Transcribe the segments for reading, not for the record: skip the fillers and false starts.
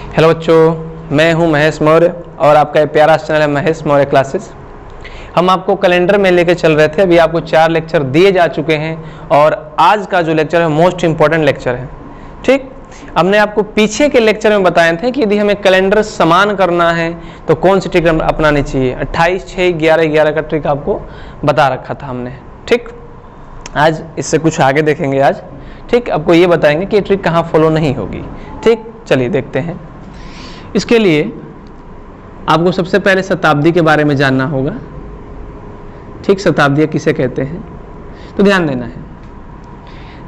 Hello बच्चों, मैं हूं महेश मौर्य और आपका एक प्यारा चैनल है महेश मौर्य क्लासेस। हम आपको कैलेंडर में लेके चल रहे थे। अभी आपको 4 लेक्चर दिए जा चुके हैं और आज का जो लेक्चर है मोस्ट इंपॉर्टेंट लेक्चर है। ठीक, हमने आपको पीछे के लेक्चर में बताए थे कि यदि हमें कैलेंडर समान करना है तो कौन सी ट्रिक अपनानी चाहिए। 28, 6, 11, 11 का ट्रिक आपको बता रखा था हमने। ठीक, आज इससे कुछ आगे देखेंगे आज। ठीक, आपको ये बताएंगे कि ये ट्रिक कहाँ फॉलो नहीं होगी। ठीक, चलिए देखते हैं। इसके लिए आपको सबसे पहले शताब्दी के बारे में जानना होगा। ठीक, शताब्दियाँ किसे कहते हैं तो ध्यान देना है।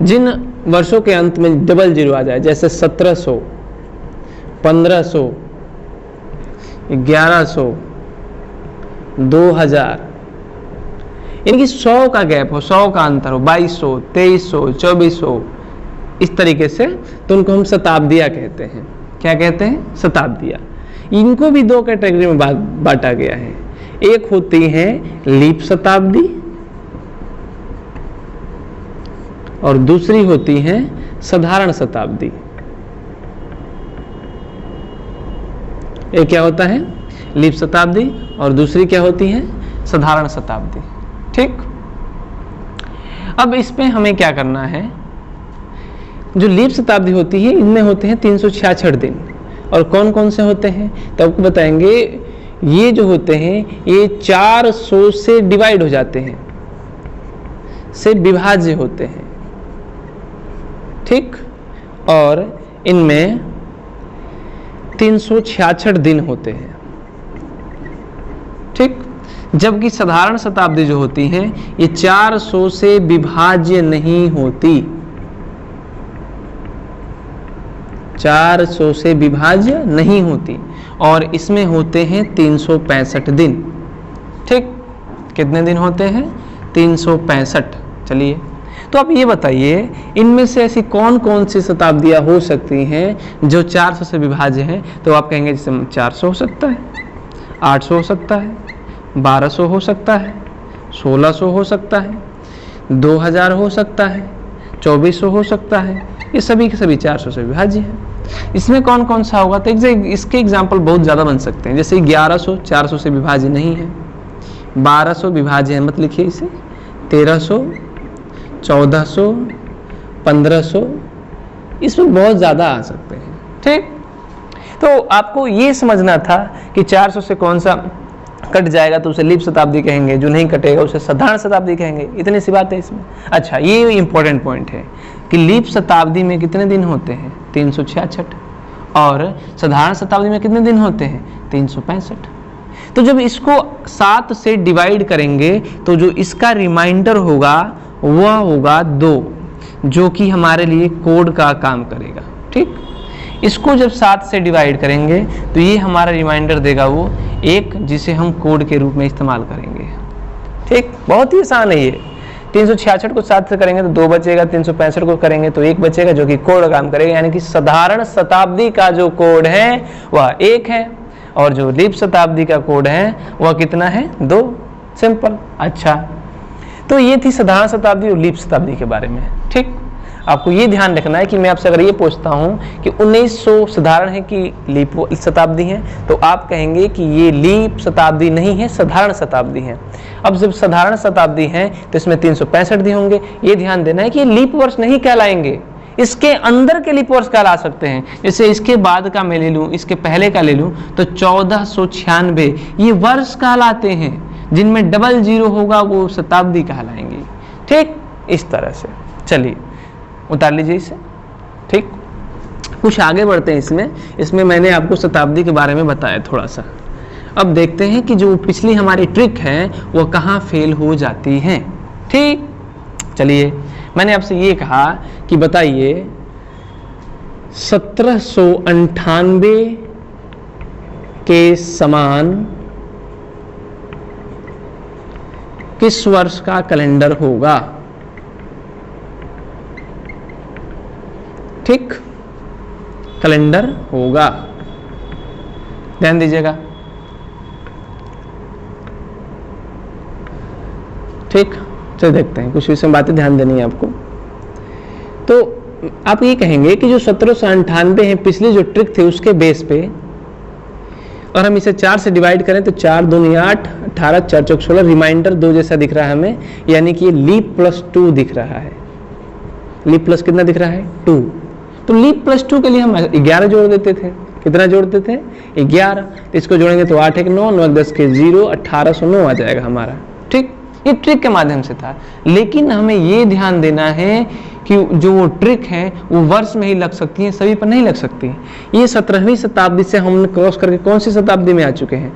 जिन वर्षों के अंत में डबल जीरो आ जाए, जैसे 1700, 1500, 1100, 2000, इनकी 100 का गैप हो, 100 का अंतर हो, 2200, 2300, 2400, इस तरीके से, तो उनको हम शताब्दियाँ कहते हैं। क्या कहते हैं? शताब्दियाँ। इनको भी 2 कैटेगरी में बांटा गया है। एक होती है लीप शताब्दी और दूसरी होती है साधारण शताब्दी। एक क्या होता है? लीप शताब्दी और दूसरी क्या होती है? साधारण शताब्दी। ठीक, अब इसमें हमें क्या करना है? जो लीप शताब्दी होती है इनमें होते हैं 366 दिन। और कौन कौन से होते हैं तो आपको बताएंगे। ये जो होते हैं ये 400 से डिवाइड हो जाते हैं, से विभाज्य होते हैं। ठीक, और इनमें 366 दिन होते हैं। ठीक, जबकि साधारण शताब्दी जो होती है ये 400 से विभाज्य नहीं होती। 400 से विभाज्य नहीं होती और इसमें होते हैं 365 दिन। ठीक, कितने दिन होते हैं? 365। चलिए, तो आप ये बताइए इनमें से ऐसी कौन कौन सी शताब्दियां हो सकती हैं जो 400 से विभाज्य हैं। तो आप कहेंगे जैसे 400 हो सकता है, 800 हो सकता है, 1200 हो सकता है, 1600 हो सकता है, 2000 हो सकता है, 2400 हो सकता है। ये सभी के सभी 400 से विभाज्य हैं। इसमें कौन कौन सा होगा तो इसके एग्जाम्पल बहुत ज़्यादा बन सकते हैं। जैसे 1100 400 से विभाज्य नहीं है, 1200 विभाज्य है, मत लिखिए इसे, 1300, 1400, 1500, इसमें बहुत ज़्यादा आ सकते हैं। ठीक, तो आपको ये समझना था कि 400 से कौन सा कट जाएगा तो उसे लीप शताब्दी कहेंगे, जो नहीं कटेगा उसे साधारण शताब्दी कहेंगे। इतनी सी बात है इसमें। अच्छा, ये इंपॉर्टेंट पॉइंट है कि लीप शताब्दी में कितने दिन होते हैं? 366। और साधारण शताब्दी में कितने दिन होते हैं? 365। तो जब इसको 7 से डिवाइड करेंगे तो जो इसका रिमाइंडर होगा वह होगा 2, जो कि हमारे लिए कोड का काम करेगा। ठीक, इसको जब 7 से डिवाइड करेंगे तो ये हमारा रिमाइंडर देगा वो 1, जिसे हम कोड के रूप में इस्तेमाल करेंगे। ठीक, बहुत ही आसान है ये। 366 को 7 से करेंगे तो 2 बचेगा, 365 को करेंगे तो 1 बचेगा, जो कि कोड काम करेगा। यानी कि साधारण शताब्दी का जो कोड है वह 1 है और जो लीप शताब्दी का कोड है वह कितना है? 2। सिंपल। अच्छा, तो ये थी साधारण शताब्दी और लीप शताब्दी के बारे में। ठीक, आपको ये ध्यान रखना है कि मैं आपसे अगर ये पूछता हूं कि 1900 साधारण है कि लीप शताब्दी है, तो आप कहेंगे कि ये लीप शताब्दी नहीं है, साधारण शताब्दी है। अब जब साधारण शताब्दी है तो इसमें 365 दिन होंगे। ये ध्यान देना है कि ये लीप वर्ष नहीं कहलाएंगे, इसके अंदर के लीप वर्ष कहला सकते हैं। जैसे इसके बाद का मैं ले लूँ, इसके पहले का ले लूँ तो 1496 ये वर्ष कहलाते हैं। जिनमें डबल जीरो होगा वो शताब्दी कहलाएंगे। ठीक, इस तरह से। चलिए उतार लीजिए इसे। ठीक, कुछ आगे बढ़ते हैं इसमें मैंने आपको शताब्दी के बारे में बताया थोड़ा सा। अब देखते हैं कि जो पिछली हमारी ट्रिक है वो कहाँ फेल हो जाती हैं। ठीक, चलिए, मैंने आपसे ये कहा कि बताइए 1798 के समान किस वर्ष का कैलेंडर होगा? ठीक, कैलेंडर होगा। ध्यान दीजिएगा। ठीक, चलिए देखते हैं। कुछ इसमें बातें ध्यान देनी है आपको। तो आप ये कहेंगे कि जो 1798 है पिछली जो ट्रिक थी उसके बेस पे, और हम इसे 4 से डिवाइड करें तो 4 दूनी 8, 18 4 चौक 16, रिमाइंडर 2 जैसा दिख रहा है हमें, यानी कि ये लीप प्लस 2 दिख रहा है। लीप प्लस कितना दिख रहा है? 2। तो लीप प्लस 2 के लिए हम 11 जोड़ देते थे। कितना जोड़ते थे? 11। तो इसको जोड़ेंगे तो 8 1 9, 9 10 के 0, 1809 आ जाएगा हमारा। ठीक, ये ट्रिक के माध्यम से था। लेकिन हमें ये ध्यान देना है कि जो वो ट्रिक है वो वर्ष में ही लग सकती है, सभी पर नहीं लग सकती। ये 17वीं शताब्दी से हमने क्रॉस करके कौन सी शताब्दी में आ चुके हैं?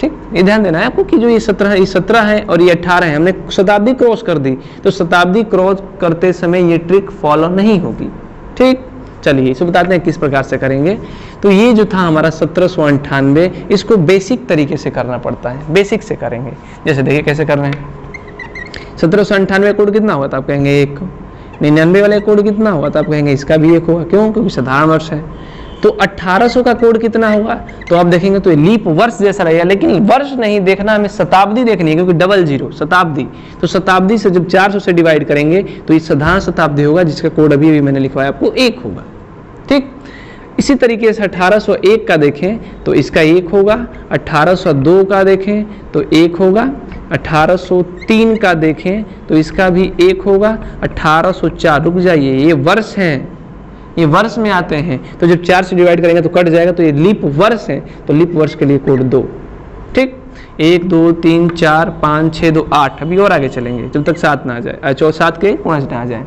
ठीक, ये ध्यान देना है आपको कि जो ये 17 है और ये 18 है, हमने शताब्दी क्रॉस कर दी, तो शताब्दी क्रॉस करते समय ये ट्रिक फॉलो नहीं होगी। ठीक, चलिए इसे बताते हैं किस प्रकार से करेंगे। तो ये जो था हमारा 1798, इसको बेसिक तरीके से करना पड़ता है, बेसिक से करेंगे। जैसे देखिए कैसे कर रहे हैं। 1798 कोड कितना हुआ था? आप कहेंगे 1। 99 वाले कोड कितना हुआ था? आप कहेंगे इसका भी 1 होगा। क्यों? क्योंकि साधारण वर्ष है। तो 1800 का कोड कितना होगा? तो आप देखेंगे तो लीप वर्ष जैसा रहेगा, लेकिन वर्ष नहीं देखना, हमें शताब्दी देखनी है, क्योंकि 00 शताब्दी। तो शताब्दी से जब 400 से डिवाइड करेंगे तो ये साधारण शताब्दी होगा, जिसका कोड अभी मैंने लिखवाया आपको 1 होगा। ठीक, इसी तरीके से 1801 का देखें तो इसका 1 होगा। 1802 का देखें तो 1 होगा। 1803 का देखें तो इसका भी 1 होगा। 1804, रुक जाइए, ये वर्ष हैं, ये वर्ष में आते हैं, तो जब 4 से डिवाइड करेंगे तो कट जाएगा, तो ये लीप वर्ष है, तो लीप वर्ष के लिए कोड 2। ठीक, 1 2 3 4 5 6 2 8, अभी और आगे चलेंगे जब तक 7 ना आ जाए, 7 के 19 आ जाए।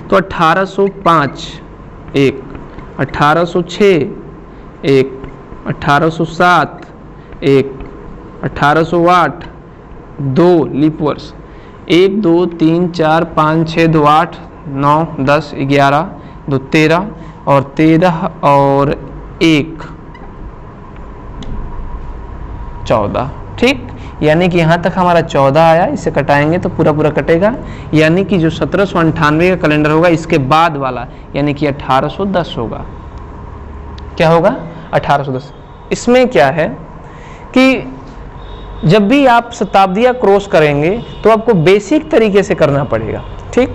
तो 1805 1, 1806 1, 1807 1, 1808 2 लीप वर्ष, 1 2 3 4 5 6 2 8 9 10 11 2 13 और 13 और 1 14। ठीक, यानी कि यहाँ तक हमारा 14 आया, इसे कटाएंगे तो पूरा पूरा कटेगा, यानी कि जो 1798 का कैलेंडर होगा इसके बाद वाला, यानी कि 1810 होगा। क्या होगा? 1810। इसमें क्या है कि जब भी आप शताब्दियाँ क्रॉस करेंगे तो आपको बेसिक तरीके से करना पड़ेगा। ठीक,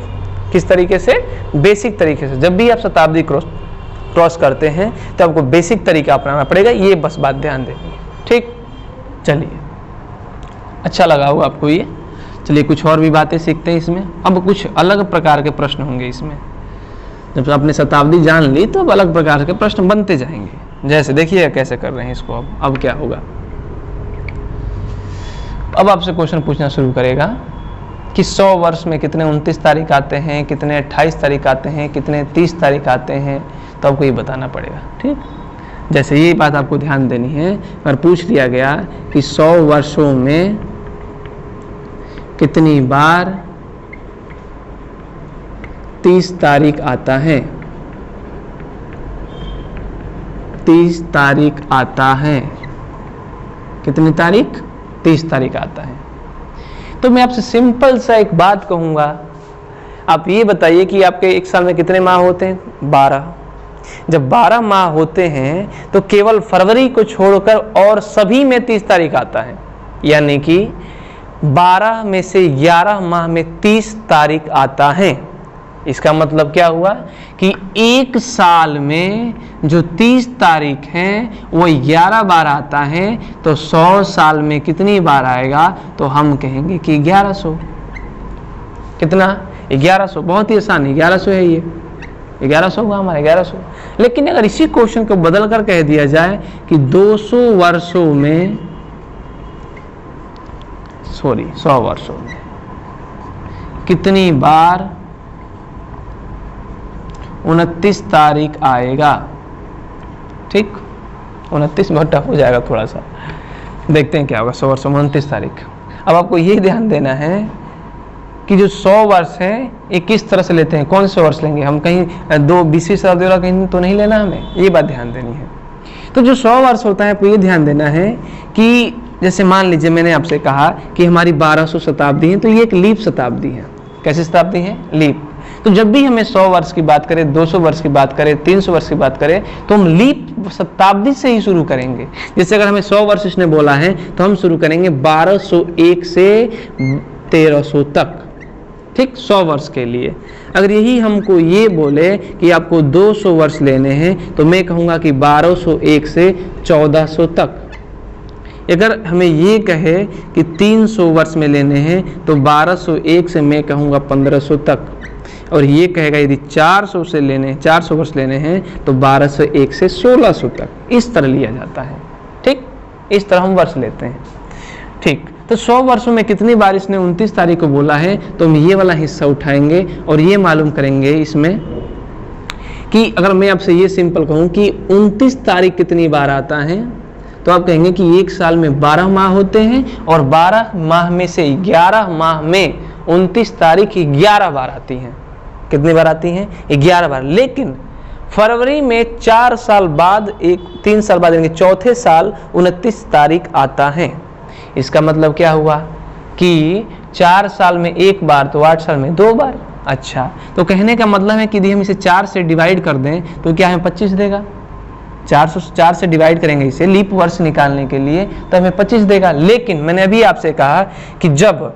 किस तरीके से? बेसिक तरीके से। जब भी आप शताब्दी क्रॉस करते हैं तो आपको बेसिक तरीका अपनाना पड़ेगा, ये बस बात ध्यान देनी है। ठीक, चलिए, अच्छा लगा होगा आपको ये। चलिए कुछ और भी बातें सीखते हैं इसमें। अब कुछ अलग प्रकार के प्रश्न होंगे इसमें। जब आपने शताब्दी जान ली तो अब अलग प्रकार के प्रश्न बनते जाएंगे। जैसे देखिए कैसे कर रहे हैं इसको। अब क्या होगा? अब आपसे क्वेश्चन पूछना शुरू करेगा कि 100 वर्ष में कितने 29 तारीख आते हैं, कितने 28 तारीख आते हैं, कितने 30 तारीख आते हैं, तो आपको ये बताना पड़ेगा। ठीक, जैसे ये बात आपको ध्यान देनी है। अगर पूछ लिया गया कि 100 वर्षों में कितनी बार 30 तारीख आता है, 30 तारीख आता है, कितनी तारीख? 30 तारीख आता है। तो मैं आपसे सिंपल सा एक बात कहूंगा, आप ये बताइए कि आपके एक साल में कितने माह होते हैं? 12। जब 12 माह होते हैं तो केवल फरवरी को छोड़कर और सभी में 30 तारीख आता है, यानी कि 12 में से 11 माह में 30 तारीख आता है। इसका मतलब क्या हुआ कि एक साल में जो 30 तारीख है वो 11 बार आता है, तो 100 साल में कितनी बार आएगा? तो हम कहेंगे कि 1100। कितना? 1100। बहुत ही आसान है, 1100 है, ये 1100 हुआ हमारा, 1100। लेकिन अगर इसी क्वेश्चन को बदल कर कह दिया जाए कि 200 वर्षों में, 100 वर्षों में कितनी बार 29 तारीख आएगा? ठीक, 29 बहुत टफ हो जाएगा थोड़ा सा, देखते हैं क्या होगा। 100 वर्षों में 29 तारीख। अब आपको ये ध्यान देना है कि जो 100 वर्ष है ये किस तरह से लेते हैं, कौन से वर्ष लेंगे हम? कहीं 20वीं शताब्दी वाला कहीं तो नहीं लेना, हमें ये बात ध्यान देनी है। तो जो 100 वर्ष होता है आपको ये ध्यान देना है कि जैसे मान लीजिए मैंने आपसे कहा कि हमारी 1200 शताब्दी है, तो ये एक लीप शताब्दी है। कैसी शताब्दी है? लीप। तो जब भी हमें 100 वर्ष की बात करें, 200 वर्ष की बात करें, 300 वर्ष की बात करें, तो हम लीप शताब्दी से ही शुरू करेंगे। जैसे अगर हमें 100 वर्ष इसने बोला है तो हम शुरू करेंगे 1201 से 1300 तक। ठीक, 100 वर्ष के लिए। अगर यही हमको ये बोले कि आपको 200 वर्ष लेने हैं तो मैं कहूँगा कि 1201 से 1400 तक। अगर हमें ये कहे कि 300 वर्ष में लेने हैं तो 1201 से मैं कहूँगा 1500 तक। और ये कहेगा यदि 400 वर्ष लेने हैं तो 1201 से 1600 तक। इस तरह लिया जाता है। ठीक, इस तरह हम वर्ष लेते हैं। ठीक, तो 100 वर्षों में कितनी बार इसने 29 तारीख को बोला है, तो हम ये वाला हिस्सा उठाएंगे और ये मालूम करेंगे इसमें कि अगर मैं आपसे ये सिंपल कहूँ कि 29 तारीख कितनी बार आता है, तो आप कहेंगे कि एक साल में 12 माह होते हैं और 12 माह में से 11 माह में 29 तारीख 11 बार आती हैं। कितनी बार आती हैं? 11 बार। लेकिन फरवरी में 4 साल बाद 3 साल बाद यानी चौथे साल 29 तारीख आता है। इसका मतलब क्या हुआ कि 4 साल में 1 बार तो 8 साल में 2 बार। अच्छा, तो कहने का मतलब है कि यदि हम इसे 4 से डिवाइड कर दें तो क्या हमें 25 देगा। 4 से डिवाइड करेंगे इसे लीप वर्ष निकालने के लिए तो हमें 25 देगा। लेकिन मैंने अभी आपसे कहा कि जब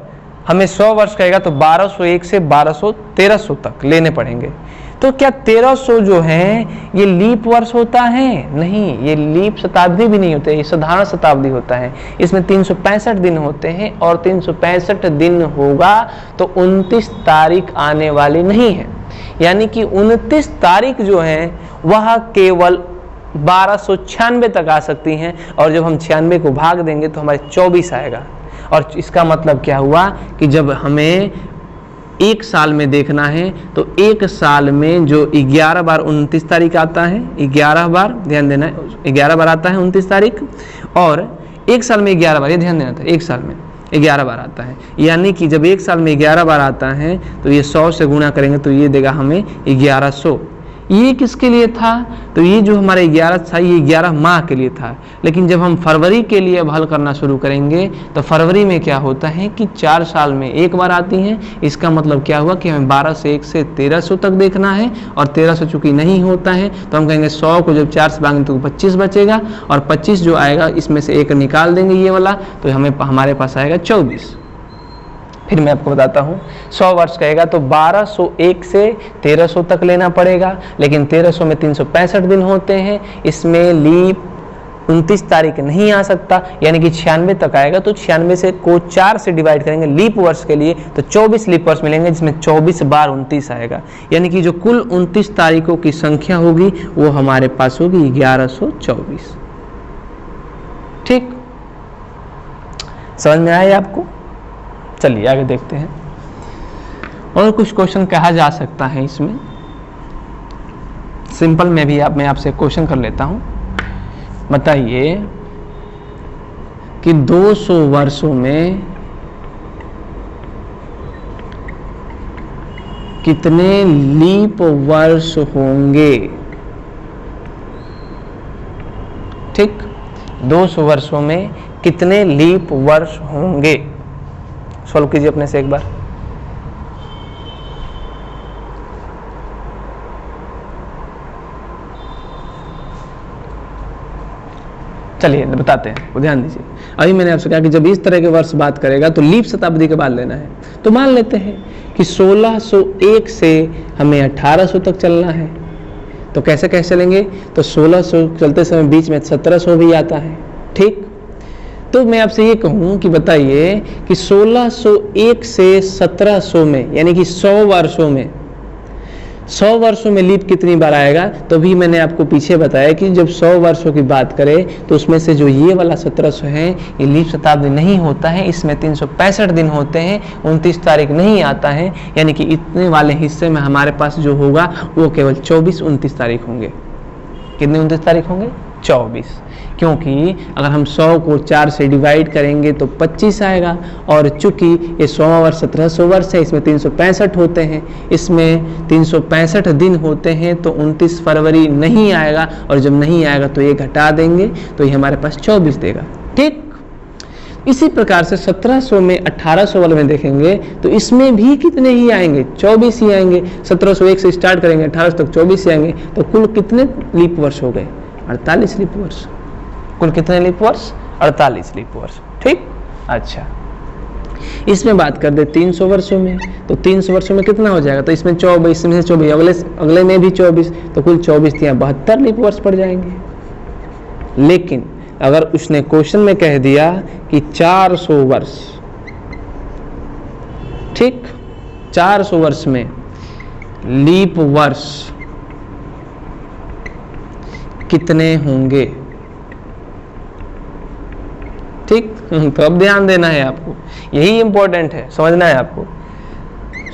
हमें 100 वर्ष कहेगा तो 1201 से 1300 तक लेने पड़ेंगे। तो क्या 1300 जो है ये लीप वर्ष होता है? नहीं, ये लीप शताब्दी भी नहीं होता है, ये साधारण शताब्दी होता है। इसमें 365 दिन होते हैं और 365 दिन होगा तो 29 तारीख आने वाली नहीं है। यानी कि 29 तारीख जो है वह केवल 1296 तक आ सकती हैं और जब हम 96 को भाग देंगे तो हमारे 24 आएगा। और इसका मतलब क्या हुआ कि जब हमें एक साल में देखना है तो एक साल में जो 11 बार 29 तारीख आता है, 11 बार ध्यान देना है, 11 बार आता है 29 तारीख और एक साल में 11 बार, ये ध्यान देना था, एक साल में 11 बार आता है। यानी कि जब एक साल में 11 बार आता है तो ये 100 से गुणा करेंगे तो ये देगा हमें 1100। ये किसके लिए था? तो ये जो हमारा 11 था ये 11 माह के लिए था। लेकिन जब हम फरवरी के लिए अब हल करना शुरू करेंगे तो फरवरी में क्या होता है कि 4 साल में 1 बार आती हैं। इसका मतलब क्या हुआ कि हमें 1201 से 1300 तक देखना है और 1300 चूंकि नहीं होता है तो हम कहेंगे 100 को जब 4 से भागेंगे तो 25 बचेगा और 25 जो आएगा इसमें से 1 निकाल देंगे ये वाला तो हमारे पास आएगा 24। फिर मैं आपको बताता हूँ, 100 वर्ष कहेगा तो 1201 से 1300 तक लेना पड़ेगा। लेकिन 1300 में 365 दिन होते हैं, इसमें लीप 29 तारीख नहीं आ सकता, यानी कि 96 तक आएगा। तो 96 से को 4 से डिवाइड करेंगे लीप वर्ष के लिए तो 24 लीप वर्ष मिलेंगे जिसमें 24 बार 29 आएगा। यानी कि जो कुल 29 तारीखों की संख्या होगी वो हमारे पास होगी 1124। ठीक, समझ में आया आपको? चलिए आगे देखते हैं और कुछ क्वेश्चन कहा जा सकता है इसमें। सिंपल में भी मैं आपसे क्वेश्चन कर लेता हूं। बताइए कि 200 वर्षों में कितने लीप वर्ष होंगे? ठीक, 200 वर्षों में कितने लीप वर्ष होंगे? सॉल्व कीजिए अपने से एक बार। चलिए बताते हैं, वो ध्यान दीजिए। अभी मैंने आपसे कहा कि जब इस तरह के वर्ष बात करेगा तो लीप शताब्दी के बाद लेना है। तो मान लेते हैं कि 1601 से हमें 1800 तक चलना है। तो कैसे कैसे चलेंगे? तो 1600 चलते समय बीच में 1700 भी आता है। ठीक, तो मैं आपसे ये कहूँ कि बताइए कि 1601 से 1700 में यानी कि 100 वर्षों में लीप कितनी बार आएगा? तो भी मैंने आपको पीछे बताया कि जब 100 वर्षों की बात करें तो उसमें से जो ये वाला 1700 है ये लीप शताब्दी नहीं होता है, इसमें 365 दिन होते हैं, 29 तारीख नहीं आता है। यानी कि इतने वाले हिस्से में हमारे पास जो होगा वो केवल 24-29 तारीख होंगे। कितने 29 तारीख होंगे? 24। क्योंकि अगर हम 100 को 4 से डिवाइड करेंगे तो 25 आएगा और चूंकि ये 100 वर्ष 1700 वर्ष है, इसमें 365 होते हैं, इसमें 365 दिन होते हैं तो 29 फरवरी नहीं आएगा और जब नहीं आएगा तो ये घटा देंगे तो ये हमारे पास 24 देगा। ठीक, इसी प्रकार से 1700 में 1800 वाले में देखेंगे तो इसमें भी कितने ही आएंगे? 24 ही आएंगे। 1701 से स्टार्ट करेंगे 1800 तक 24 ही आएंगे। तो कुल कितने लीप वर्ष हो गए? 48 लीप वर्ष। कुल कितने लीप वर्ष? 48 लीप वर्ष। ठीक, अच्छा, इसमें बात कर दे 300 वर्षों में, तो 300 वर्षों में कितना हो जाएगा, तो इसमें 24, इसमें 24, अगले में भी 24, तो कुल 24 या 72 लीप वर्ष पड़ जाएंगे। लेकिन अगर उसने क्वेश्चन में कह दिया कि 400 वर्ष, ठीक, 400 वर्ष में लीप वर्ष कितने होंगे, ठीक, तो अब ध्यान देना है आपको, यही इंपॉर्टेंट है, समझना है आपको।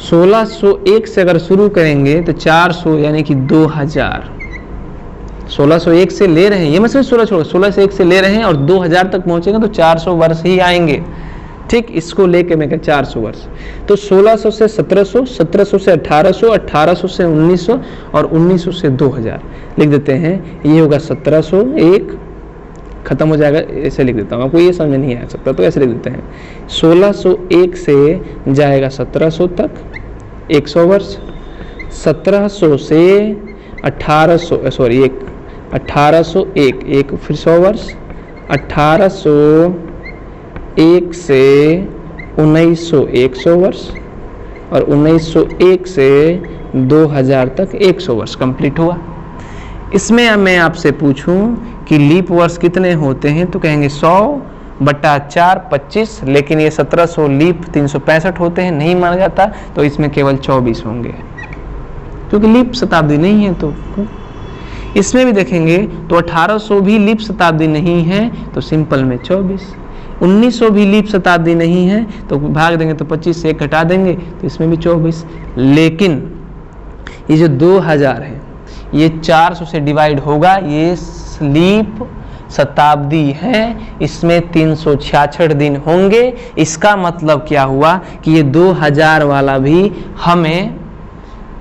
1601 से अगर शुरू करेंगे तो 400 यानी कि 2000, 1601 से ले रहे हैं, ये मैं सिर्फ 16 से 1 से ले रहे हैं और 2000 तक पहुंचेगा तो 400 वर्ष ही आएंगे, ठीक, इसको लेके मैं 400 वर्ष। तो 1600 से 1700, 1700 से 1800, 1800 से 1900 और 1900 से 2000 लिख देते हैं। ये होगा 1701, खत्म हो जाएगा, ऐसे लिख देता हूँ, आपको ये समझ में नहीं आ सकता तो ऐसे लिख देते हैं। 1601 से जाएगा 1700 तक 100 वर्ष, 1700 से 1801 एक फिर 100 वर्ष, 1801 से 1900 100 वर्ष और 1901 से 2000 तक 100 वर्ष कंप्लीट हुआ। इसमें अब मैं आपसे पूछूं कि लीप वर्ष कितने होते हैं, तो कहेंगे 100/4 25, लेकिन ये 1700 लीप 365 होते हैं, नहीं माना जाता, तो इसमें केवल 24 होंगे क्योंकि लीप शताब्दी नहीं है। तो इसमें भी देखेंगे तो 1800 भी लीप शताब्दी नहीं है तो सिंपल में 24, 1900 भी लीप शताब्दी नहीं है तो भाग देंगे तो 25 से 1 घटा देंगे तो इसमें भी 24। लेकिन ये जो 2000 है ये 400 से डिवाइड होगा, ये लीप शताब्दी है, इसमें 366 दिन होंगे। इसका मतलब क्या हुआ कि ये 2000 वाला भी हमें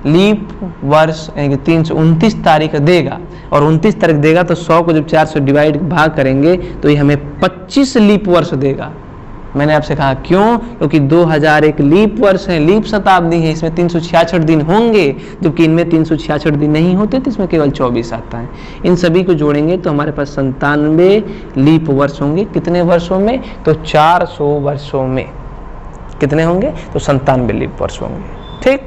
लीप वर्ष यानी 329 तारीख देगा, और 29 तारीख देगा तो 100 को जब 4 से डिवाइड भाग करेंगे तो ये हमें 25 लीप वर्ष देगा। मैंने आपसे कहा क्यों, क्योंकि 2000 एक लीप वर्ष है, लीप शताब्दी है, इसमें 366 दिन होंगे, जबकि इनमें 366 दिन नहीं होते तो इसमें केवल 24 आता है। इन सभी को जोड़ेंगे तो हमारे पास 97 लीप वर्ष होंगे। कितने वर्षों में, तो 400 वर्षों में कितने होंगे, तो 97 लीप वर्ष होंगे। ठीक,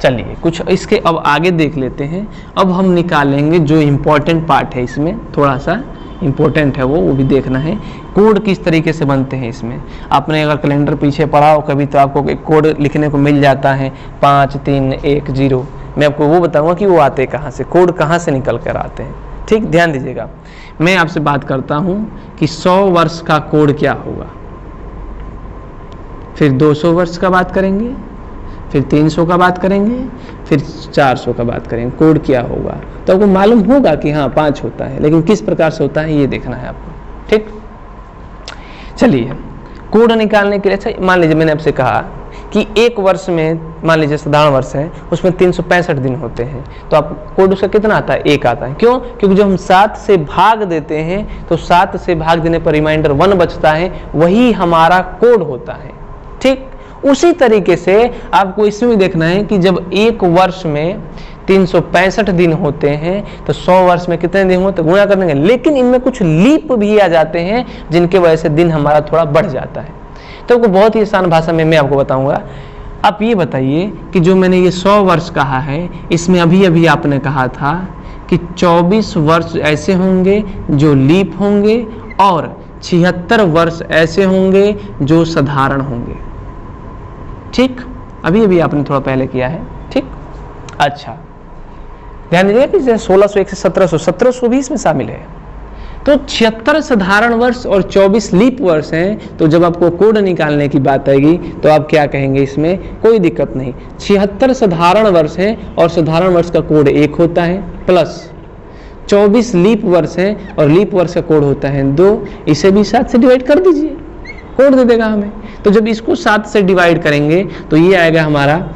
चलिए कुछ इसके अब आगे देख लेते हैं। अब हम निकालेंगे जो इम्पोर्टेंट पार्ट है, इसमें थोड़ा सा इम्पोर्टेंट है वो भी देखना है। कोड किस तरीके से बनते हैं इसमें, आपने अगर कैलेंडर पीछे पढ़ा हो कभी तो आपको एक कोड लिखने को मिल जाता है 5310। मैं आपको वो बताऊंगा कि वो आते कहाँ से, कोड कहाँ से निकल कर आते हैं। ठीक, ध्यान दीजिएगा। मैं आपसे बात करता हूँ कि 100 वर्ष का कोड क्या होगा, फिर 200 वर्ष का बात करेंगे, फिर 300 का बात करेंगे, फिर 400 का बात करेंगे। कोड क्या होगा तो आपको मालूम होगा कि हाँ 5 होता है, लेकिन किस प्रकार से होता है ये देखना है आपको। ठीक, चलिए कोड निकालने के लिए, अच्छा मान लीजिए मैंने आपसे कहा कि एक वर्ष में, मान लीजिए साधारण वर्ष है उसमें 365 दिन होते हैं, तो आप कोड उसका कितना आता है, 1 आता है। क्यों, क्योंकि जब हम 7 से भाग देते हैं तो 7 से भाग देने पर रिमाइंडर 1 बचता है, वही हमारा कोड होता है। ठीक, उसी तरीके से आपको इसमें भी देखना है कि जब एक वर्ष में 365 दिन होते हैं तो 100 वर्ष में कितने दिन होते हैं, गुणा कर देंगे। लेकिन इनमें कुछ लीप भी आ जाते हैं जिनके वजह से दिन हमारा थोड़ा बढ़ जाता है। तो बहुत ही आसान भाषा में मैं आपको बताऊंगा। आप ये बताइए कि जो मैंने ये 100 वर्ष कहा है, इसमें अभी अभी आपने कहा था कि 24 वर्ष ऐसे होंगे जो लीप होंगे और 76 वर्ष ऐसे होंगे जो साधारण होंगे। ठीक, अभी अभी आपने थोड़ा पहले किया है। ठीक, अच्छा ध्यान दीजिएगा कि 1601 से 1700 भी इसमें शामिल है। तो 76 साधारण वर्ष और 24 लीप वर्ष हैं। तो जब आपको कोड निकालने की बात आएगी तो आप क्या कहेंगे, इसमें कोई दिक्कत नहीं। 76 साधारण वर्ष हैं और साधारण वर्ष का कोड 1 होता है, प्लस 24 लीप वर्ष हैं और लीप वर्ष का कोड होता है 2। इसे भी 7 से डिवाइड कर दीजिए, कोड दे देगा हमें। तो जब इसको 7 से डिवाइड करेंगे तो ये आएगा हमारा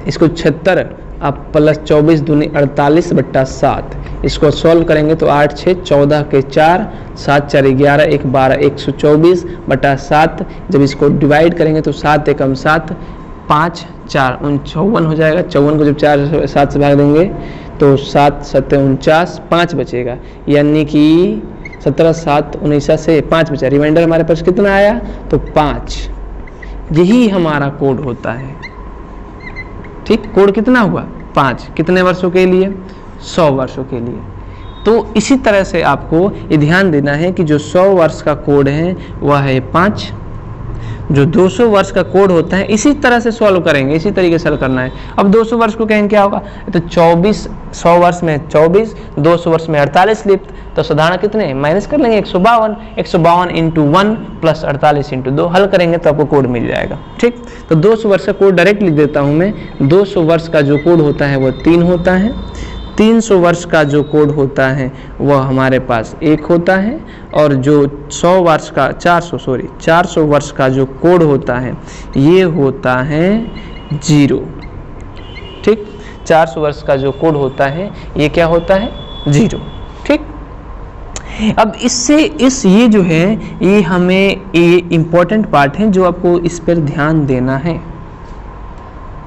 इसको 76 आप प्लस 24 दूनी 48/7। इसको सॉल्व करेंगे तो 8 6 14 के 4 7 4 11 1 12 124/7। जब इसको डिवाइड करेंगे तो 7 एकम 7 5 4 54 हो जाएगा। 54 को जब 4 7 से भाग देंगे तो 7 7 49 5 बचेगा, यानी कि 17 7 19 से 5 बचा, रिमाइंडर हमारे पास कितना आया, तो 5। यही हमारा कोड होता है। ठीक, कोड कितना हुआ, 5। कितने वर्षों के लिए, 100 वर्षों के लिए। तो इसी तरह से आपको ये ध्यान देना है कि जो 100 वर्ष का कोड है वह है 5। जो 200 वर्ष का कोड होता है इसी तरह से सॉल्व करेंगे, इसी तरीके से करना है। अब 200 वर्ष को कहेंगे क्या होगा, तो 24, 100 वर्ष में 24, 200 वर्ष में 48 लिप्त, तो साधारण कितने माइनस कर लेंगे 152, 152 इंटू 1 प्लस 48 इंटू 2, हल करेंगे तो आपको कोड मिल जाएगा। ठीक, तो 200 वर्ष का कोड डायरेक्ट लिख देता हूँ मैं। 200 वर्ष का जो कोड होता है वो 3 होता है। 300 वर्ष का जो कोड होता है वह हमारे पास 1 होता है। और जो 100 वर्ष का 400 वर्ष का जो कोड होता है ये होता है 0। ठीक, 400 वर्ष का जो कोड होता है ये क्या होता है, 0। ठीक, अब इससे ये जो है ये हमें ये इम्पोर्टेंट पार्ट है जो आपको इस पर ध्यान देना है।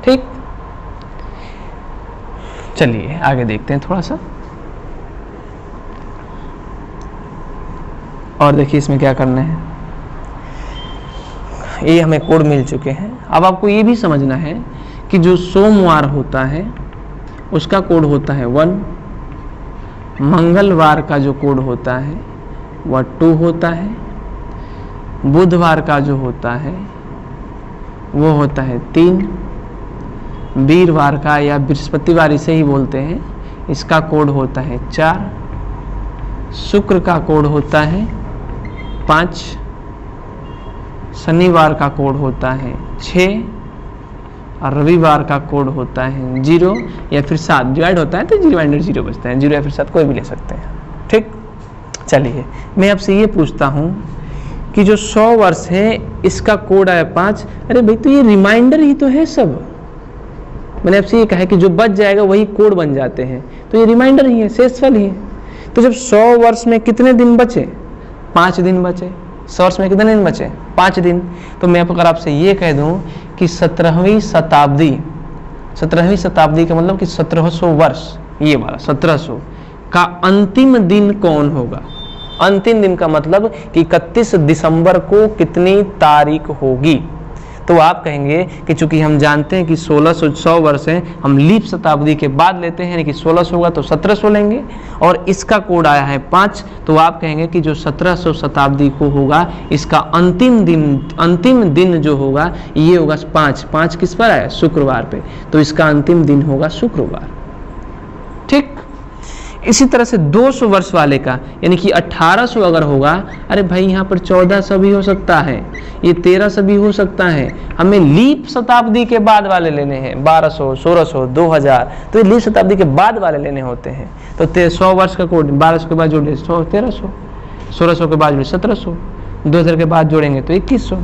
ठीक, चलिए आगे देखते हैं थोड़ा सा। और देखिए इसमें क्या करना है, ये हमें कोड मिल चुके हैं। अब आपको ये भी समझना है कि जो सोमवार होता है उसका कोड होता है 1, मंगलवार का जो कोड होता है वह 2 होता है, बुधवार का जो होता है वो होता है 3, वीरवार का या बृहस्पतिवार इसे ही बोलते हैं, इसका कोड होता है 4, शुक्र का कोड होता है 5, शनिवार का कोड होता है 6 और रविवार का कोड होता है 0 या फिर 7। डिवाइड होता है तो रिमाइंडर 0 बचता है, 0 या फिर 7 कोई भी ले सकते हैं। ठीक, चलिए मैं आपसे ये पूछता हूँ कि जो 100 वर्ष है इसका कोड आया 5। अरे भाई तो ये रिमाइंडर ही तो है सब। मैंने आपसे ये कहा है कि जो बच जाएगा वही कोड बन जाते हैं, तो ये रिमाइंडर ही है, शेषफल ही है। तो जब 100 वर्ष में कितने दिन बचे, 5 दिन बचे। 100 वर्ष में कितने दिन बचे, 5 दिन। तो मैं अगर आपसे ये कह दूं कि 17वीं शताब्दी का मतलब कि 1700 वर्ष, ये वाला 1700 का अंतिम दिन कौन होगा। अंतिम दिन का मतलब कि 31 दिसंबर को कितनी तारीख होगी। तो आप कहेंगे कि चूंकि हम जानते हैं कि 1600 वर्ष है, हम लीप शताब्दी के बाद लेते हैं कि 1600 होगा तो 1700 लेंगे और इसका कोड आया है 5। तो आप कहेंगे कि जो 1700 शताब्दी को होगा इसका अंतिम दिन जो होगा ये होगा 5 किस पर आया, शुक्रवार पे, तो इसका अंतिम दिन होगा शुक्रवार। ठीक, इसी तरह से 200 वर्ष वाले का यानी कि 1800 अगर होगा, अरे भाई यहाँ पर 1400 भी हो सकता है, ये 1300 भी हो सकता है। हमें लीप शताब्दी के बाद वाले लेने हैं, 1200, 1600, 2000, तो ये लीप शताब्दी के बाद वाले लेने होते हैं। तो 100 वर्ष का कोड 1200 के बाद जोड़े 1300, 1600 के बाद जोड़े 1700, 2000 के बाद जोड़ेंगे तो 2100।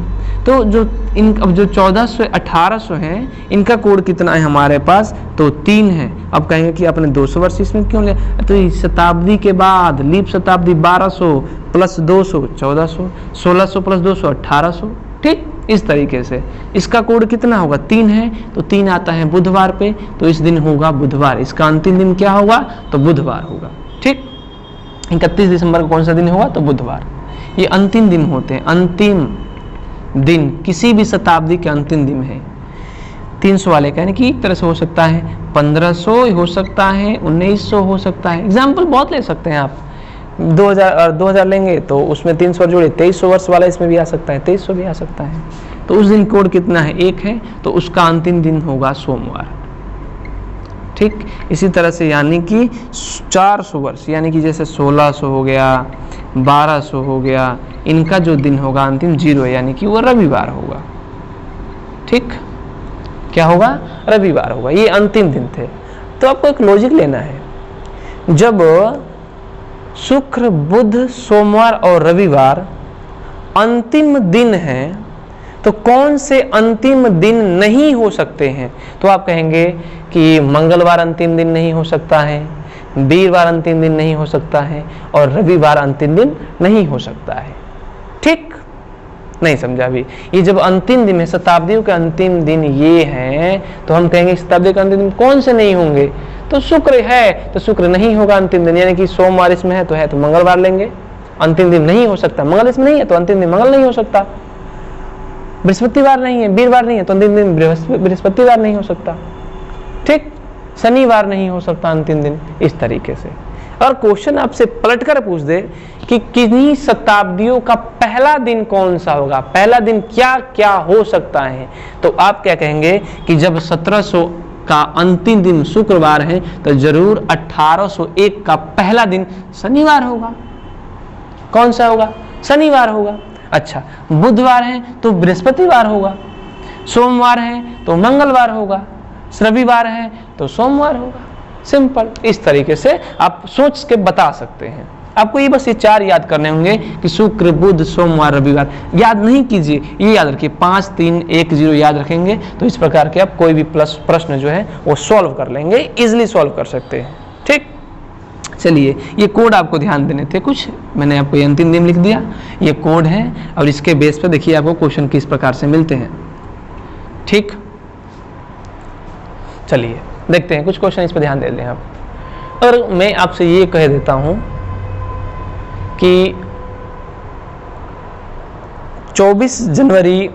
तो जो अब जो 1400 1800 हैं इनका कोड कितना है हमारे पास, तो 3 है। अब कहेंगे कि आपने 200 वर्ष इसमें क्यों लिया, तो इस शताब्दी के बाद लीप शताब्दी 1200 प्लस 200 1400, 1600 प्लस 200 1800। ठीक, इस तरीके से इसका कोड कितना होगा, 3 है, तो 3 आता है बुधवार पे, तो इस दिन होगा बुधवार। इसका अंतिम दिन क्या होगा, तो बुधवार होगा। ठीक, 31 दिसंबर को कौन सा दिन होगा, तो बुधवार। ये अंतिम दिन होते हैं, अंतिम दिन किसी भी शताब्दी के अंतिम दिन है। 300 वाले का यानी कि एक तरह से हो सकता है 1500 हो सकता है, 1900 हो सकता है। एग्जाम्पल बहुत ले सकते हैं आप, 2000 लेंगे तो उसमें 300 जोड़े 2300 वर्ष वाला इसमें भी आ सकता है, 2300 भी आ सकता है। तो उस दिन कोड कितना है, 1 है, तो उसका अंतिम दिन होगा सोमवार। ठीक, इसी तरह से यानी कि 400 वर्ष यानी कि जैसे 1600 हो गया, 1200 हो गया, इनका जो दिन होगा अंतिम 0 यानी कि वो रविवार होगा। ठीक, क्या होगा, रविवार होगा, ये अंतिम दिन थे। तो आपको एक लॉजिक लेना है, जब शुक्र बुध सोमवार और रविवार अंतिम दिन है तो कौन से अंतिम दिन नहीं हो सकते हैं। तो आप कहेंगे कि मंगलवार अंतिम दिन नहीं हो सकता है, वीरवार अंतिम दिन नहीं हो सकता है और रविवार अंतिम दिन नहीं हो सकता है। ठीक, नहीं समझा अभी। ये जब अंतिम दिन है, शताब्दियों के अंतिम दिन ये हैं, तो हम कहेंगे शताब्दी के अंतिम दिन कौन से नहीं होंगे, तो शुक्र है तो शुक्र नहीं होगा अंतिम दिन, यानी कि सोमवार इसमें है तो मंगलवार लेंगे। अंतिम दिन नहीं हो सकता, मंगल इसमें नहीं है तो अंतिम दिन मंगल नहीं हो सकता, बृहस्पतिवार नहीं है, वीरवार नहीं है तो अंतिम दिन बृहस्पतिवार नहीं हो सकता, ठीक, शनिवार नहीं हो सकता अंतिम दिन, इस तरीके से। और क्वेश्चन आपसे पलटकर पूछ दे कि किन्हीं शताब्दियों का पहला दिन कौन सा होगा, पहला दिन क्या क्या हो सकता है, तो आप क्या कहेंगे कि जब 1700 का अंतिम दिन शुक्रवार है तो जरूर 1801 का पहला दिन शनिवार होगा। कौन सा होगा? शनिवार होगा। अच्छा, बुधवार है तो बृहस्पतिवार होगा, सोमवार है तो मंगलवार होगा, रविवार है तो सोमवार होगा। सिंपल, इस तरीके से आप सोच के बता सकते हैं। आपको ये बस ये 4 याद करने होंगे कि शुक्र, बुध, सोमवार, रविवार। याद नहीं कीजिए, ये याद रखिए, 5 3 1 0 याद रखेंगे तो इस प्रकार के आप कोई भी प्रश्न जो है वो सॉल्व कर लेंगे, इजिली सॉल्व कर सकते हैं। ठीक, चलिए ये कोड आपको ध्यान देने थे कुछ, मैंने आपको ये अंतिम दिन लिख दिया, ये कोड है और इसके बेस पे देखिए आपको क्वेश्चन किस प्रकार से मिलते हैं। ठीक, चलिए देखते हैं कुछ क्वेश्चन, इस पर ध्यान दे लें आप। और मैं आपसे ये कह देता हूं कि 24 जनवरी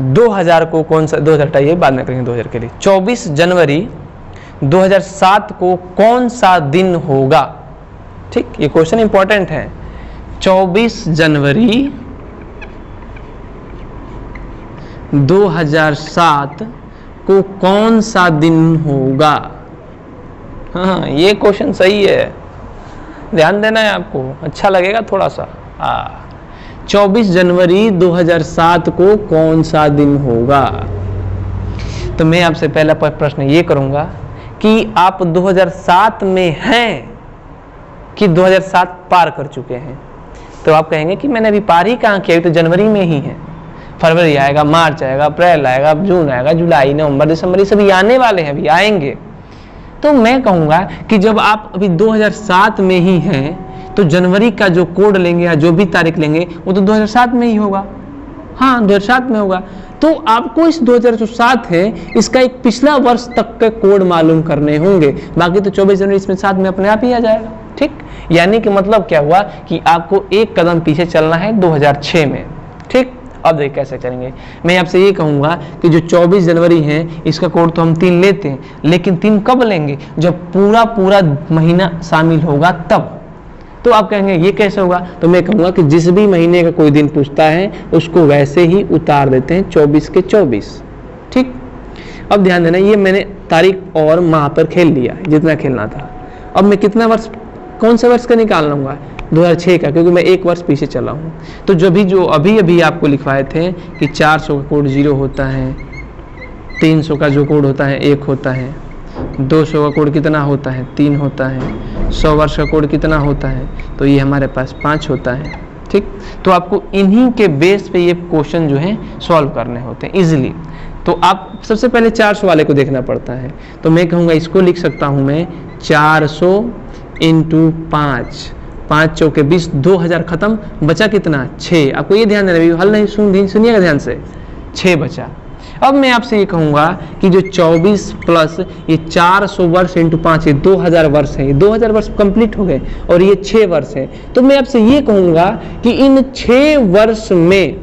2000 को कौन सा, 2000 हटाइए बाद में करेंगे 2000 के लिए, 24 जनवरी 2007 को कौन सा दिन होगा? ठीक, ये क्वेश्चन इंपॉर्टेंट है। 24 जनवरी 2007 को कौन सा दिन होगा? हाँ, ये क्वेश्चन सही है, ध्यान देना है आपको, अच्छा लगेगा थोड़ा सा। 24 जनवरी 2007 को कौन सा दिन होगा? तो मैं आपसे पहला प्रश्न ये करूंगा कि आप 2007 में हैं कि 2007 पार कर चुके हैं? तो आप कहेंगे कि मैंने अभी पार ही कहाँ किया, तो जनवरी में ही है, फरवरी आएगा, मार्च आएगा, अप्रैल आएगा, जून आएगा, जुलाई, नवंबर, दिसंबर, ये सभी आने वाले हैं, अभी आएंगे। तो मैं कहूंगा कि जब आप अभी 2007 में ही हैं तो जनवरी का जो कोड लेंगे या जो भी तारीख लेंगे वो तो 2007 में ही होगा। हाँ, 2007 में होगा। तो आपको इस 2007 है इसका एक पिछला वर्ष तक के कोड मालूम करने होंगे, बाकी तो 24 जनवरी इसमें 7 में अपने आप ही आ जाएगा। ठीक, यानी कि मतलब क्या हुआ कि आपको एक कदम पीछे चलना है 2006 में। ठीक, अब देखिए कैसे करेंगे। मैं आपसे ये कहूंगा कि जो 24 जनवरी है इसका कोड तो हम 3 लेते हैं, लेकिन 3 कब लेंगे? जब पूरा पूरा महीना शामिल होगा तब। तो आप कहेंगे ये कैसे होगा? तो मैं कहूंगा कि जिस भी महीने का कोई दिन पूछता है उसको वैसे ही उतार देते हैं 24 के 24। ठीक, अब ध्यान देना, ये मैंने तारीख और माह पर खेल लिया जितना खेलना था। अब मैं कितना वर्ष, कौन से वर्ष का निकाल लूंगा? 2006 का, क्योंकि मैं एक वर्ष पीछे चला हूँ। तो जो अभी अभी आपको लिखवाए थे कि 400 का कोड 0 होता है, 300 का जो कोड होता है 1 होता है, 200 का कोड कितना होता है? 3 होता है, 100 वर्ष का कोड कितना होता है? तो ये हमारे पास 5 होता है। ठीक, तो आपको इन्हीं के बेस पे ये क्वेश्चन जो है सॉल्व करने होते हैं इजिली। तो आप सबसे पहले 400 वाले को देखना पड़ता है, तो मैं कहूँगा इसको लिख सकता हूँ मैं 400 × 5, 5 चौके 20, 2000 खत्म, बचा कितना? 6। आपको ये ध्यान देना, हल नहीं सुनिएगा ध्यान से, 6 बचा। अब मैं आपसे ये कहूंगा कि जो 24 प्लस ये 400 वर्ष × 5, ये 2000 वर्ष है, ये 2000 वर्ष कंप्लीट हो गए और ये 6 वर्ष है। तो मैं आपसे ये कहूंगा कि इन 6 वर्ष में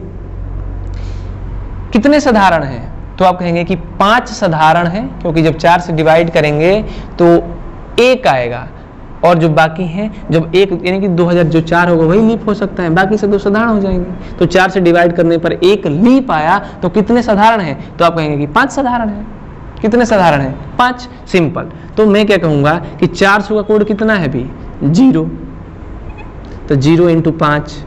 कितने साधारण हैं? तो आप कहेंगे कि 5 साधारण हैं, क्योंकि जब 4 से डिवाइड करेंगे तो 1 आएगा, और जो बाकी हैं, जब 1 यानी कि 2000 जो 4 होगा वही लीप हो सकता है, बाकी से 2 साधारण हो जाएंगे। तो 4 से डिवाइड करने पर 1 लीप आया, तो कितने साधारण हैं? तो आप कहेंगे कि 5 साधारण हैं। कितने साधारण हैं? 5। सिंपल। तो मैं क्या कहूँगा कि 400 का कोड कितना है अभी? 0। तो 0 × 5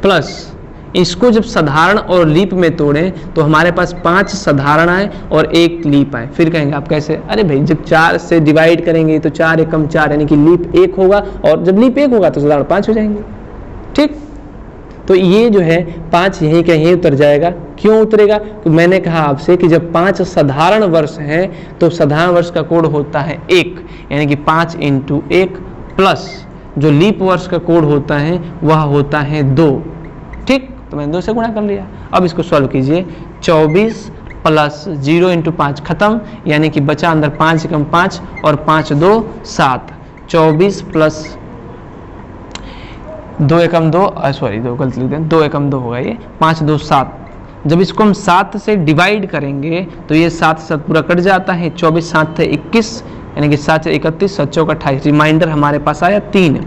प्लस इसको जब साधारण और लीप में तोड़ें तो हमारे पास 5 साधारण आए और 1 लीप आए। फिर कहेंगे आप कैसे? अरे भाई जब 4 से डिवाइड करेंगे तो 4 × 4 यानी कि लीप 1 होगा, और जब लीप 1 होगा तो साधारण 5 हो जाएंगे। ठीक, तो ये जो है 5 यहीं का यहीं उतर जाएगा। क्यों उतरेगा? तो मैंने कहा आपसे कि जब 5 साधारण वर्ष हैं तो साधारण वर्ष का कोड होता है 1, यानी कि 5 × 1 प्लस जो लीप वर्ष का कोड होता है वह होता है 2। ठीक, तो मैंने 2 से गुणा कर लिया। अब इसको सॉल्व कीजिए, 24 प्लस 0 × 5 खत्म, यानी कि बचा अंदर 5 × 5 और 5 × 2 7। 24 प्लस 2 एकम 2, सॉरी 2 गलत लिख दें, 2 एकम 2 होगा ये, 5 2 7। जब इसको हम 7 से डिवाइड करेंगे तो ये 7 से 7 पूरा कट जाता है, 24 7 थे 21, यानी कि 7 से 31, 7 चौक 28, रिमाइंडर हमारे पास आया 3।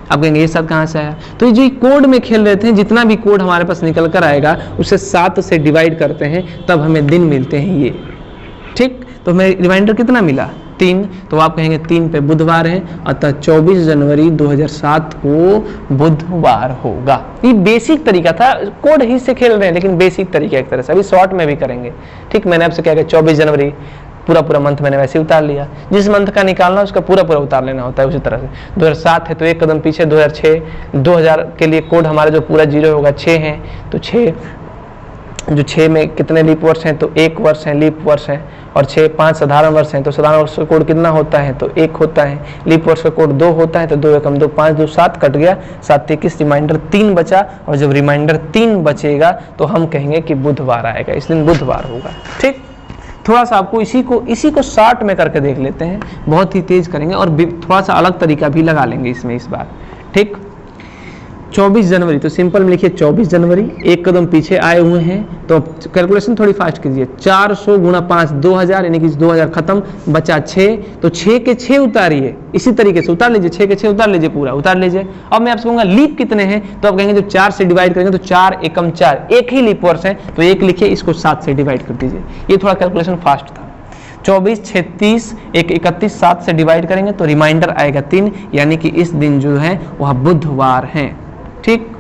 अब कहेंगे ये 7 कहाँ से आया? तो ये जो कोड में खेल रहे थे, जितना भी कोड हमारे पास निकल कर आएगा उसे 7 से डिवाइड करते हैं, तब हमें दिन मिलते हैं ये। ठीक, तो हमें रिमाइंडर कितना मिला? 3। तो आप कहेंगे 3 पे बुधवार है, अतः 24 जनवरी 2007 को बुधवार होगा। ये बेसिक तरीका था, कोड ही से खेल रहे हैं लेकिन बेसिक तरीका एक तरह से। अभी शॉर्ट में भी करेंगे। ठीक, मैंने आपसे क्या कहा, 24 जनवरी पूरा मंथ मैंने वैसे ही उतार लिया, जिस मंथ का निकालना उसका पूरा उतार लेना होता है उसी तरह से। 2007 है तो एक कदम पीछे 2006, 2000 के लिए कोड हमारा जो पूरा 0 होगा 6 है, तो 6 जो 6 में कितने लीप वर्ष हैं? तो 1 वर्ष है, लीप वर्ष है, और 6 5 साधारण वर्ष हैं, तो साधारण वर्ष का कोड कितना होता है? तो 1 होता है। लीप वर्ष का कोड 2 होता है, तो 2 एकम 2, 5 2 7 कट गया, 7 21, रिमाइंडर 3 बचा, और जब रिमाइंडर 3 बचेगा तो हम कहेंगे कि बुधवार आएगा, इसलिए बुधवार होगा। ठीक, थोड़ा सा आपको इसी को शॉर्ट में करके देख लेते हैं, बहुत ही तेज करेंगे और थोड़ा सा अलग तरीका भी लगा लेंगे इसमें इस बार। ठीक, 24 जनवरी, तो सिंपल में लिखिए 24 जनवरी, एक कदम पीछे आए हुए हैं, तो कैलकुलेशन थोड़ी फास्ट कीजिए। 400 गुणा 5 2000, यानी कि 2000 खत्म, बचा 6, तो 6 के 6 उतारिए, इसी तरीके से उतार लीजिए, 6 के 6 उतार लीजिए, पूरा उतार लीजिए। अब मैं आपसे कहूँगा लीप कितने हैं, तो आप कहेंगे जब 4 से डिवाइड करेंगे तो 4 एकम 4, एक ही लीप वर्ष है, तो 1 लिखिए, इसको 7 से डिवाइड कर दीजिए। ये थोड़ा कैलकुलेशन फास्ट था। 24 36 1 31, 7 से डिवाइड करेंगे तो रिमाइंडर आएगा 3, यानी कि इस दिन जो है वह बुधवार है। ठीक,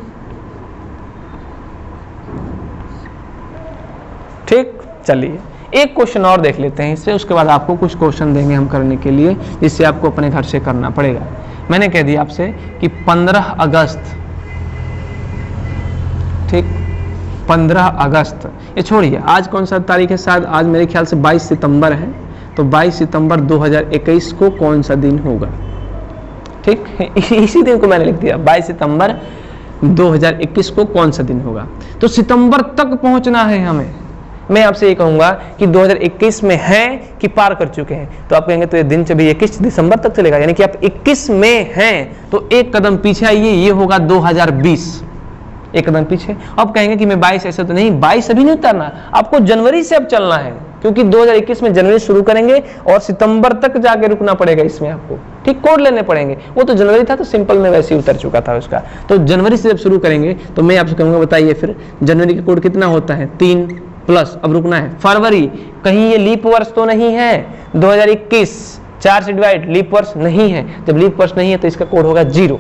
चलिए एक क्वेश्चन और देख लेते हैं इससे, उसके बाद आपको कुछ क्वेश्चन देंगे हम करने के लिए, जिससे आपको अपने घर से करना पड़ेगा। मैंने कह दिया आपसे कि 15 अगस्त, ठीक, 15 अगस्त, ये छोड़िए आज कौन सा तारीख है, शायद आज मेरे ख्याल से 22 सितंबर है, तो 22 सितंबर 2021 को कौन सा दिन होगा? ठीक, इसी दिन को मैंने लिख दिया, 22 सितंबर 2021 को कौन सा दिन होगा। तो सितंबर तक पहुंचना है हमें। मैं आपसे ये कहूंगा कि 2021 में है कि पार कर चुके हैं, तो आप कहेंगे तो ये दिन भी 21 दिसंबर तक चलेगा, यानी कि आप 21 में हैं, तो एक कदम पीछे आइए, ये होगा 2020, एक कदम पीछे। अब कहेंगे कि मैं 22, ऐसा तो नहीं, 22 अभी नहीं उतारना, आपको जनवरी से अब चलना है, क्योंकि 2021 में जनवरी शुरू करेंगे और सितंबर तक जाके रुकना पड़ेगा इसमें आपको। ठीक, कोड लेने पड़ेंगे, वो तो जनवरी था तो सिंपल में वैसे ही उतर चुका था उसका, तो जनवरी से जब शुरू करेंगे तो मैं आपसे कहूंगा बताइए फिर जनवरी का कोड कितना होता है? 3 प्लस, अब रुकना है फरवरी, कहीं ये लीप वर्ष तो नहीं है? 2021 4 से डिवाइड, लीप वर्ष नहीं है, जब लीप वर्ष नहीं है तो इसका कोड होगा 0,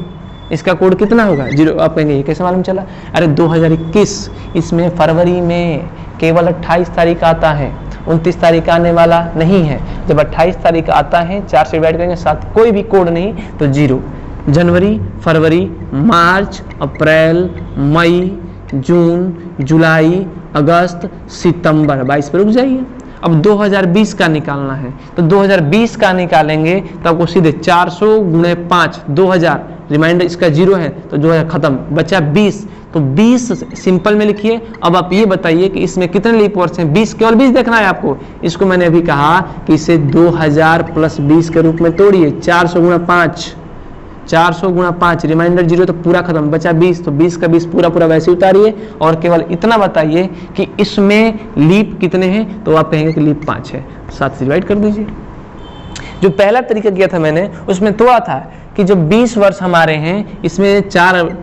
इसका कोड कितना होगा? 0। आप कहेंगे ये कैसे मालूम चला? अरे 2021, इसमें फरवरी में केवल 28 तारीख आता है, 29 तारीख आने वाला नहीं है। जब 28 तारीख आता है, 4 से डिवाइड करेंगे, 7, कोई भी कोड नहीं, तो 0। जनवरी, फरवरी, मार्च, अप्रैल, मई, जून, जुलाई, अगस्त, सितंबर, 22 पे रुक जाइए। अब 2020 का निकालना है, तो 2020 का निकालेंगे तो आपको सीधे 400 गुणे 5, 2000, रिमाइंडर इसका 0 है तो 2000 खत्म, बचा 20, तो 20 सिंपल में लिखिए। अब आप ये बताइए कि इसमें कितने लीप वर्ष हैं? 20, केवल 20 देखना है आपको। इसको मैंने अभी कहा कि इसे 2000 प्लस 20 के रूप में तोड़िए, 400 गुणा 5, 400 गुणा 5, रिमाइंडर 0, तो पूरा खत्म, बचा 20, तो 20 का 20 पूरा वैसे उतारिए, और केवल इतना बताइए कि इसमें लीप कितने हैं, तो आप कहेंगे कि लीप 5 है, 7 से डिवाइड कर दीजिए। जो पहला तरीका किया था मैंने, उसमें थोड़ा था कि जब 20 वर्ष हमारे हैं, इसमें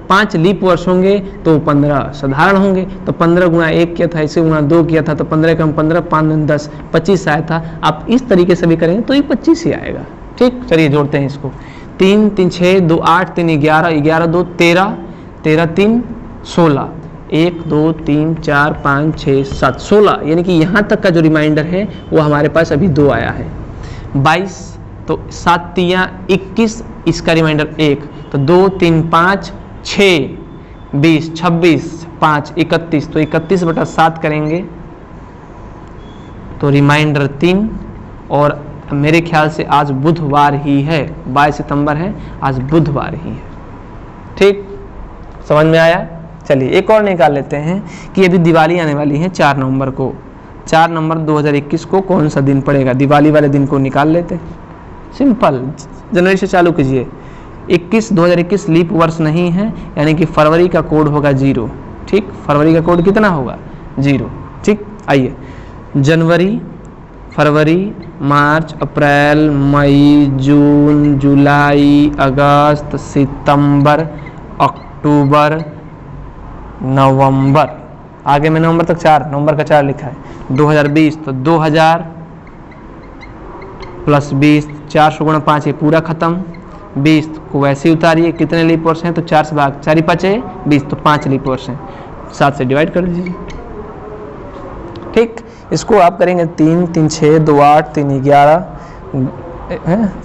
5 लीप वर्ष होंगे तो 15 साधारण होंगे, तो 15 गुणा 1 किया था, इसे गुणा 2 किया था, तो 15 कम 15, 5 10, 25 आया था। आप इस तरीके से भी करेंगे तो ये 25 ही आएगा। ठीक, चलिए जोड़ते हैं इसको। 3 3 6 2 8 3 11 11 2 13 13 3 16 1 2 3 4 5 6 7 16, यानी कि यहाँ तक का जो रिमाइंडर है वो हमारे पास अभी 2 आया है। 22, तो 7 3 21, इसका रिमाइंडर 1, तो 2 3 5 6 20 26 5 31, तो 31/7 करेंगे तो रिमाइंडर 3, और मेरे ख्याल से आज बुधवार ही है, 22 सितंबर है, आज बुधवार ही है। ठीक, समझ में आया? चलिए एक और निकाल लेते हैं कि अभी दिवाली आने वाली है 4 नवंबर को, 4 नवंबर 2021 को कौन सा दिन पड़ेगा? दिवाली वाले दिन को निकाल लेते हैं, सिंपल, जनवरी से चालू कीजिए। 2021 लीप वर्ष नहीं है, यानी कि फरवरी का कोड होगा 0। ठीक, फरवरी का कोड कितना होगा 0। ठीक, आइए जनवरी, फरवरी, मार्च, अप्रैल, मई, जून, जुलाई, अगस्त, सितंबर, अक्टूबर, नवंबर, आगे में नवंबर तक 4, नवंबर का 4 लिखा है। 2020 तो 2000 प्लस 20, 4 × 5 ये पूरा खत्म। 20 को वैसे ही उतारिए, कितने लीप वर्ष हैं तो 4 से भाग, 4 ही 5 है 20, तो 5 लीप वर्ष हैं, 7 से डिवाइड कर दीजिए। ठीक, इसको आप करेंगे 3 3 6 2 8 3 11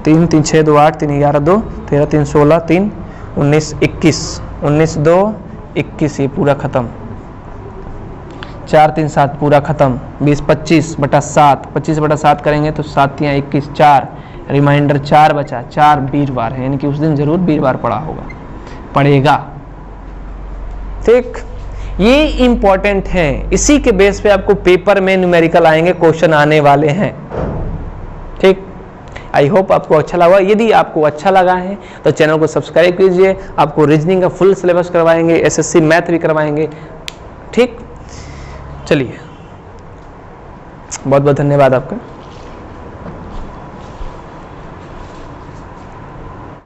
3 3 6 2 8 3 11 2 13 3 16 3 19 21 19 2 21 ये पूरा खत्म। 4 3 7 पूरा खत्म। 20 25/7, 25/7 करेंगे तो 7 3 21, 4 रिमाइंडर 4 बचा, 4 वीरवार है, यानी कि उस दिन जरूर वीरवार पड़ेगा। ठीक, ये इंपॉर्टेंट है, इसी के बेस पे आपको पेपर में न्यूमेरिकल आएंगे, क्वेश्चन आने वाले हैं। ठीक, आई होप आपको अच्छा लगा। यदि आपको अच्छा लगा है तो चैनल को सब्सक्राइब कीजिए। आपको रीजनिंग का फुल सिलेबस करवाएंगे, एसएससी मैथ भी करवाएंगे। ठीक, चलिए, बहुत बहुत धन्यवाद आपका।